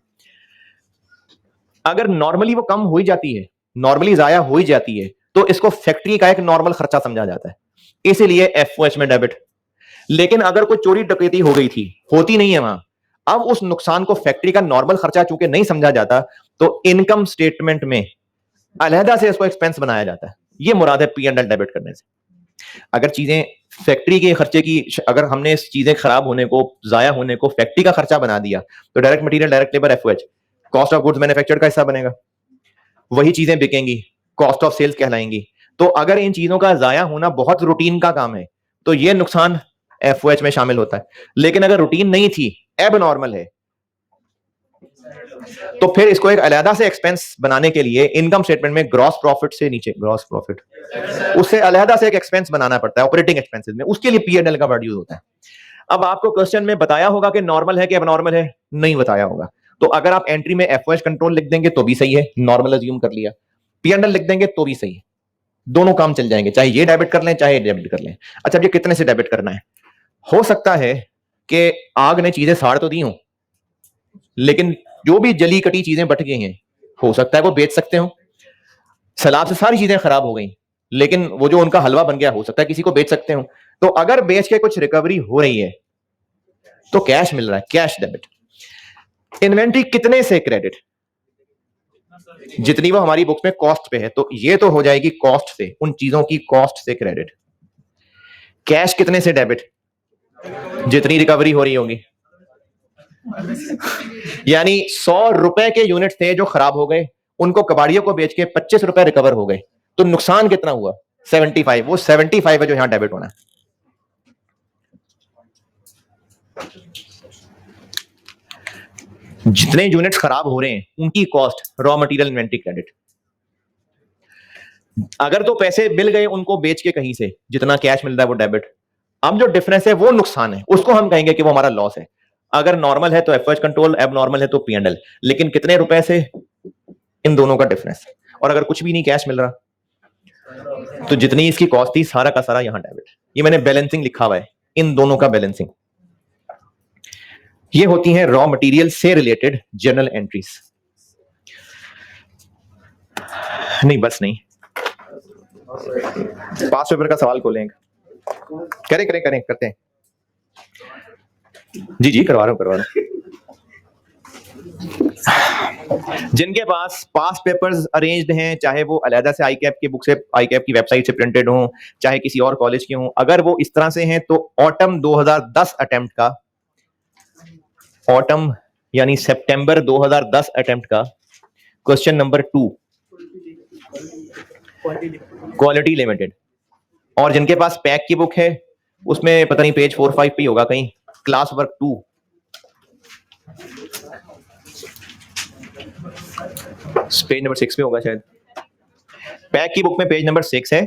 अगर नॉर्मली वो कम हो ही जाती है, नॉर्मली जाया हो ही जाती है, तो इसको फैक्ट्री का एक नॉर्मल खर्चा समझा जाता है, इसीलिए FOH में डेबिट। लेकिन अगर कोई चोरी डकैती हो गई थी, होती नहीं है वहां, अब उस नुकसान को फैक्ट्री का नॉर्मल खर्चा चूंकि नहीं समझा जाता, तो इनकम स्टेटमेंट में अलहदा से इसको एक्सपेंस बनाया जाता है। ये मुराद है P&L डेबिट करने से। अगर चीजें फैक्ट्री के खर्चे की, अगर हमने इस चीजें खराब होने को, जाया होने को फैक्ट्री का खर्चा बना दिया, तो direct material, direct labour, FOH, cost of goods manufactured का हिस्सा बनेगा, वही चीजें बिकेंगी, कॉस्ट ऑफ सेल्स कहलाएंगी। तो अगर इन चीजों का जाया होना बहुत रूटीन का काम है, तो ये नुकसान FOH में शामिल होता है। लेकिन अगर रूटीन नहीं थी, एबनॉर्मल है, तो फिर इसको एक अलग से एक्सपेंस बनाने के लिए इनकम स्टेटमेंट में ग्रॉस प्रॉफिट से नीचे, ग्रॉस प्रॉफिट उससे अलग से एक एक्सपेंस बनाना पड़ता है ऑपरेटिंग एक्सपेंसेस में, उसके लिए P&L का वर्ड यूज होता है। अब आपको क्वेश्चन में बताया होगा कि नॉर्मल है कि अबनॉर्मल है, नहीं बताया होगा, तो अगर आप एंट्री में एफओएच कंट्रोल लिख देंगे तो भी सही है, नॉर्मल अज्यूम कर लिया, P&L लिख देंगे तो भी सही है, दोनों काम चल जाएंगे, चाहे ये डेबिट कर लें चाहे ये डेबिट कर लें। अच्छा, ये कितने से डेबिट करना है? हो सकता है कि आग ने चीजें साड़ तो दी हूं, लेकिन जो भी जली कटी चीजें बट गई हैं, हो सकता है वो बेच सकते हो। सैलाब से सारी चीजें खराब हो गई, लेकिन वो जो उनका हलवा बन गया, हो सकता है किसी को बेच सकते हो। तो अगर बेच के कुछ रिकवरी हो रही है तो कैश मिल रहा है, कैश डेबिट। इन्वेंट्री कितने से क्रेडिट? जितनी वो हमारी बुक्स में कॉस्ट पे है, तो ये तो हो जाएगी कॉस्ट से, उन चीजों की कॉस्ट से क्रेडिट। कैश कितने से डेबिट? जितनी रिकवरी हो रही होगी। यानी 100 रुपए के यूनिट थे जो खराब हो गए, उनको कबाड़ियों को बेच के 25 रुपए रिकवर हो गए, तो नुकसान कितना हुआ? 75। वो 75 है जो यहां डेबिट होना है। जितने यूनिट्स खराब हो रहे हैं उनकी cost, raw material inventory credit. अगर तो पैसे मिल गए उनको बेच के कहीं से, जितना कैश मिल रहा है वो डेबिट। अब जो डिफरेंस है वो नुकसान है, उसको हम कहेंगे कि वो हमारा लॉस है। अगर नॉर्मल है तो एफएच कंट्रोल, एब नॉर्मल है तो P&L। लेकिन कितने रुपए से, इन दोनों का डिफरेंस। और अगर कुछ भी नहीं कैश मिल रहा तो जितनी इसकी कॉस्ट थी सारा का सारा यहां डेबिट। ये मैंने बैलेंसिंग लिखा हुआ है, इन दोनों का बैलेंसिंग। ये होती है रॉ मटेरियल से रिलेटेड जर्नल एंट्रीज। नहीं बस नहीं, पास पेपर का सवाल खोलेंगे। करें करें करें करते हैं। जी जी करवा रहा हूं। जिनके पास पास पेपर्स अरेंज्ड हैं, चाहे वो अलहदा से आईकैप की बुक से, आईकैप की वेबसाइट से प्रिंटेड हो, चाहे किसी और कॉलेज के हो, अगर वो इस तरह से हैं तो ऑटम 2010 अटेम्प्ट का, ऑटम यानी सितंबर 2010 अटेम्प्ट का क्वेश्चन नंबर 2 क्वालिटी लिमिटेड, और जिनके पास पैक की बुक है उसमें पता नहीं पेज 4-5 पे होगा कहीं, क्लास वर्क 2, पेज नंबर 6 पे होगा शायद। पैक की बुक में पेज नंबर 6 है,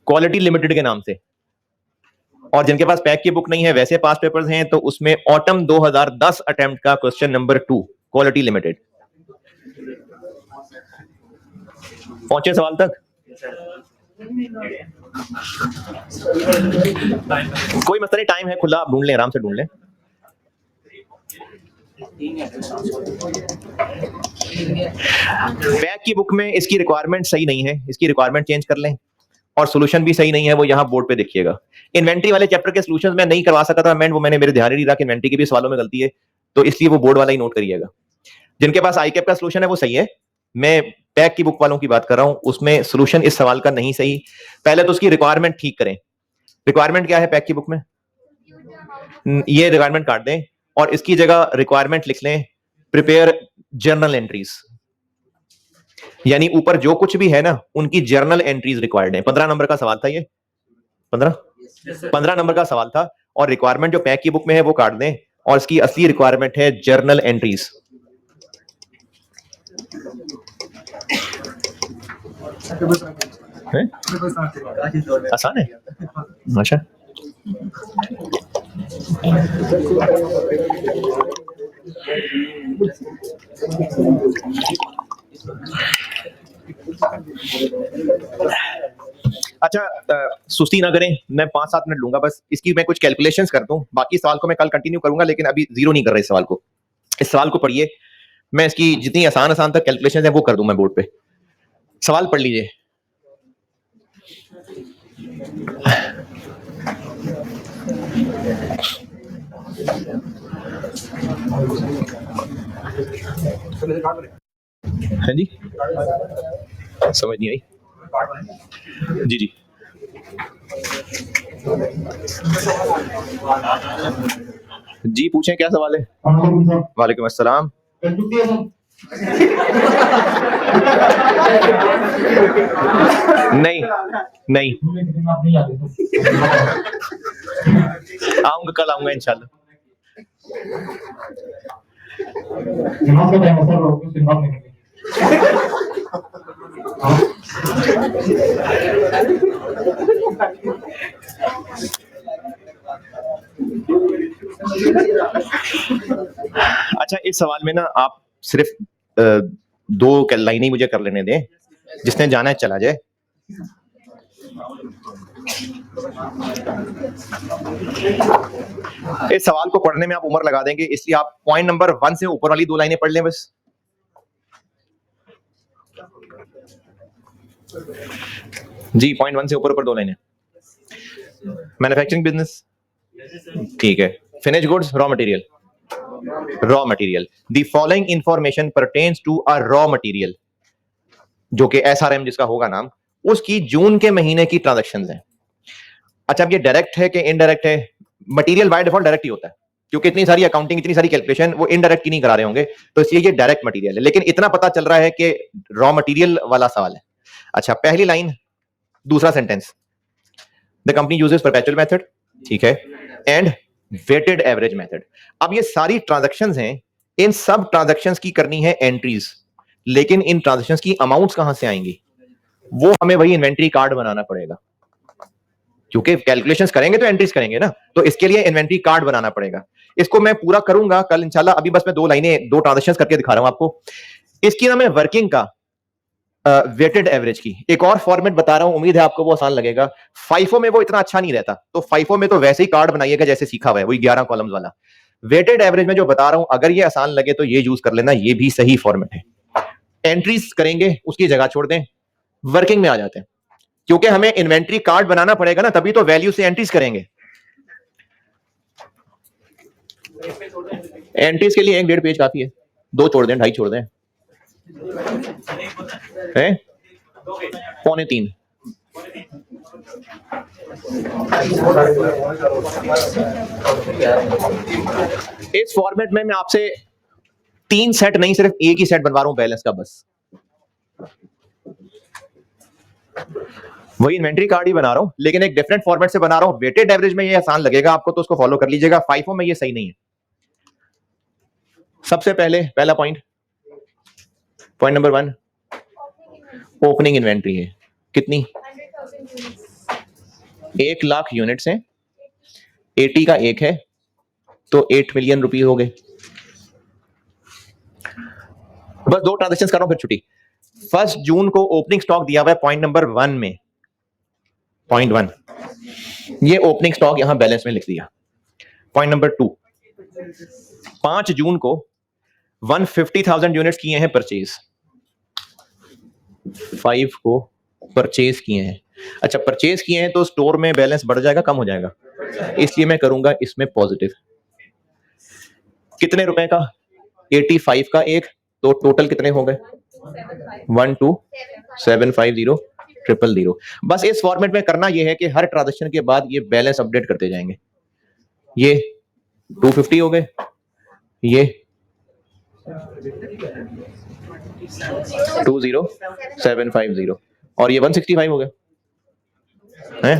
क्वालिटी लिमिटेड के नाम से। और जिनके पास पैक की बुक नहीं है, वैसे पास पेपर्स हैं, तो उसमें ऑटम 2010 अटेम्प्ट का क्वेश्चन नंबर 2 क्वालिटी लिमिटेड। पहुंचे सवाल तक? कोई मसला नहीं, टाइम है खुला, आप ढूंढ लें, आराम से ढूंढ लें। पैक की बुक में इसकी रिक्वायरमेंट सही नहीं है, इसकी रिक्वायरमेंट चेंज कर लें, और सॉल्यूशन भी सही नहीं है, वो यहां बोर्ड पे देखिएगा। इन्वेंट्री वाले चैप्टर के सॉल्यूशंस मैं नहीं करवा सका था, मैंने मेरे ध्यान ही नहीं रहा कि इन्वेंट्री के भी सवालों में गलती है, तो इसलिए वो बोर्ड वाला ही नोट करिएगा। जिनके पास आईकैप का सॉल्यूशन है वो सही है, मैं पैक की बुक वालों की बात कर रहा हूं, उसमें सॉल्यूशन इस सवाल का नहीं सही। पहले तो उसकी रिक्वायरमेंट ठीक करें। रिक्वायरमेंट क्या है पैक की बुक में? ये रिक्वायरमेंट काट दें और इसकी जगह रिक्वायरमेंट लिख लें प्रिपेयर जर्नल एंट्रीज, यानी ऊपर जो कुछ भी है ना उनकी जर्नल एंट्रीज रिक्वायर्ड है। 15 नंबर का सवाल था ये, 15 नंबर का सवाल था, और रिक्वायरमेंट जो पैक की बुक में है वो काट दें, और इसकी असली रिक्वायरमेंट है जर्नल एंट्रीज। आसान है? अच्छा, सुस्ती ना करें, मैं 5-7 मिनट लूंगा बस, इसकी मैं कुछ कैलकुलेशंस कर दूं, बाकी सवाल को मैं कल कंटिन्यू करूंगा, लेकिन अभी जीरो नहीं कर रहा इस सवाल को। इस सवाल को पढ़िए, मैं इसकी जितनी आसान तक कैलकुलेशन है वो कर दूं मैं बोर्ड पे। सवाल पढ़ लीजिए। हाँ जी, समझ नहीं आई? जी जी, जी पूछें, क्या सवाल है? वालेकुम अस्सलाम। नहीं नहीं, आऊंगा, कल आऊंगा इंशाल्लाह। नमाज का टाइम असर लोग उसके बाद नहीं अच्छा, इस सवाल में ना आप सिर्फ दो लाइनें ही मुझे कर लेने दें, जिसने जाना है चला जाए। इस सवाल को पढ़ने में आप उम्र लगा देंगे, इसलिए आप पॉइंट नंबर 1 से ऊपर वाली दो लाइनें पढ़ लें बस। जी, पॉइंट 1 से ऊपर ऊपर दो लाइनें। मैन्युफैक्चरिंग बिजनेस, ठीक है। Finish goods, raw material, raw material. The following information pertains to a raw material, जो कि एसआरएम जिसका होगा नाम, उसकी जून के महीने की ट्रांजैक्शंस हैं। अच्छा, अब ये डायरेक्ट है कि इनडायरेक्ट है? मटेरियल बाय डिफॉल्ट डायरेक्ट ही होता है, क्योंकि इतनी सारी अकाउंटिंग, इतनी सारी कैलकुलेशन वो इनडायरेक्ट की नहीं करा रहे होंगे, तो इसलिए ये डायरेक्ट मटेरियल है। लेकिन इतना पता चल रहा है कि रॉ मटेरियल वाला सवाल है। अच्छा, पहली लाइन, दूसरा sentence, the company uses perpetual method, ठीक है, एंड वेटेड एवरेज मेथड। अब ये सारी ट्रांजैक्शंस हैं, इन सब ट्रांजैक्शंस की करनी है एंट्रीज, लेकिन इन ट्रांजैक्शंस की अमाउंट्स कहां से आएंगी? वो हमें वही इन्वेंट्री कार्ड बनाना पड़ेगा, क्योंकि कैलकुलेशंस करेंगे तो एंट्रीज करेंगे ना, तो इसके लिए इन्वेंट्री कार्ड बनाना पड़ेगा। इसको मैं पूरा करूंगा कल इंशाल्लाह। अभी बस मैं दो लाइनें, दो ट्रांजैक्शंस करके दिखा रहा हूं आपको। इसकी ना मैं वर्किंग का वेटेड एवरेज की एक और फॉर्मेट बता रहा हूं, उम्मीद है आपको वो आसान लगेगा। फाइफो में वो इतना अच्छा नहीं रहता, तो फाइफो में तो वैसे ही कार्ड बनाइएगा जैसे सीखा हुआ है, वही 11 कॉलम्स वाला। वेटेड एवरेज में जो बता रहा हूं, अगर ये आसान लगे तो ये यूज कर लेना, ये भी सही फॉर्मेट है। एंट्रीज करेंगे, उसकी जगह छोड़ दें, वर्किंग में आ जाते हैं, क्योंकि हमें इन्वेंट्री कार्ड बनाना पड़ेगा ना, तभी तो वैल्यू से एंट्रीज करेंगे। एंट्रीज के लिए 1.5 पेज काफी है, 2 छोड़ दें, 2.5 छोड़ दें, हैं? 2.25। इस फॉर्मेट में मैं आपसे 3 सेट नहीं, सिर्फ एक ही सेट बनवा रहा हूं बैलेंस का, बस वही इन्वेंट्री कार्ड ही बना रहा हूं, लेकिन एक डिफरेंट फॉर्मेट से बना रहा हूं। वेटेड एवरेज में ये आसान लगेगा आपको, तो उसको फॉलो कर लीजिएगा। फाइफो में ये सही नहीं है। सबसे पहले पहला पॉइंट नंबर 1, ओपनिंग इन्वेंट्री है। कितनी? 1 लाख यूनिट्स हैं, 80 का 1 है, तो 8 मिलियन रुपए हो गए। बस 2 ट्रांजेक्शन कर रहा हूं, फिर छुट्टी। 1 जून को ओपनिंग स्टॉक दिया हुआ है पॉइंट नंबर 1 में, पॉइंट 1, ये ओपनिंग स्टॉक यहां बैलेंस में लिख दिया। पॉइंट नंबर 2, 5 जून को 150,000 यूनिट्स किए हैं परचेज, 5 को परचेज किए हैं। अच्छा, परचेज किए हैं तो स्टोर में बैलेंस बढ़ जाएगा, कम हो जाएगा? इसलिए मैं करूंगा इसमें पॉजिटिव। कितने रुपए का? 85 का 1, तो टोटल कितने हो गए? 12750,000। बस इस फॉर्मेट में करना यह है कि हर ट्रांजैक्शन के बाद ये बैलेंस अपडेट करते जाएंगे। ये 250 हो गए, ये 20750, और ये 165 हो गए हैं?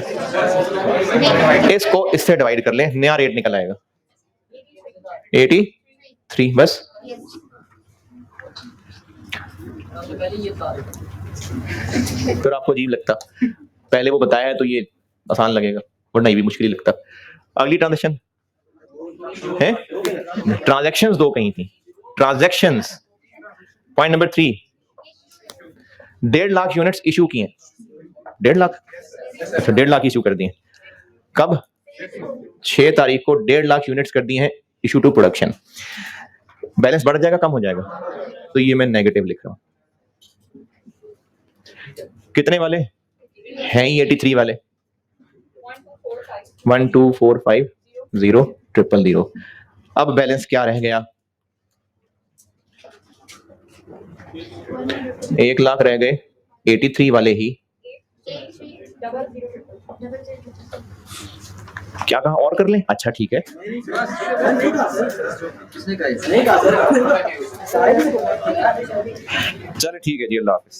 इसको इससे डिवाइड कर लें, नया रेट निकल आएगा 83। बस फिर आपको अजीब लगता, पहले वो बताया है तो ये आसान लगेगा, वरना ये भी मुश्किल लगता। अगली ट्रांजैक्शन है, ट्रांजैक्शंस 2 कहीं थी, transactions. Point number 3, 1.5 lakh units issue किए। 1.5 लाख, अच्छा 1.5 लाख इशू कर दिए। कब? 6 तारीख को 1.5 लाख यूनिट्स कर दी हैं इशू टू प्रोडक्शन। बैलेंस बढ़ जाएगा, कम हो जाएगा? तो ये मैं नेगेटिव लिख रहा हूं। कितने वाले हैं? 83 वाले, 12450,000। अब बैलेंस क्या रह गया? 1 लाख रह गए, 83 वाले ही। क्या कहा और कर लें? अच्छा ठीक है, चलो ठीक है जी, अल्लाह हाफिज।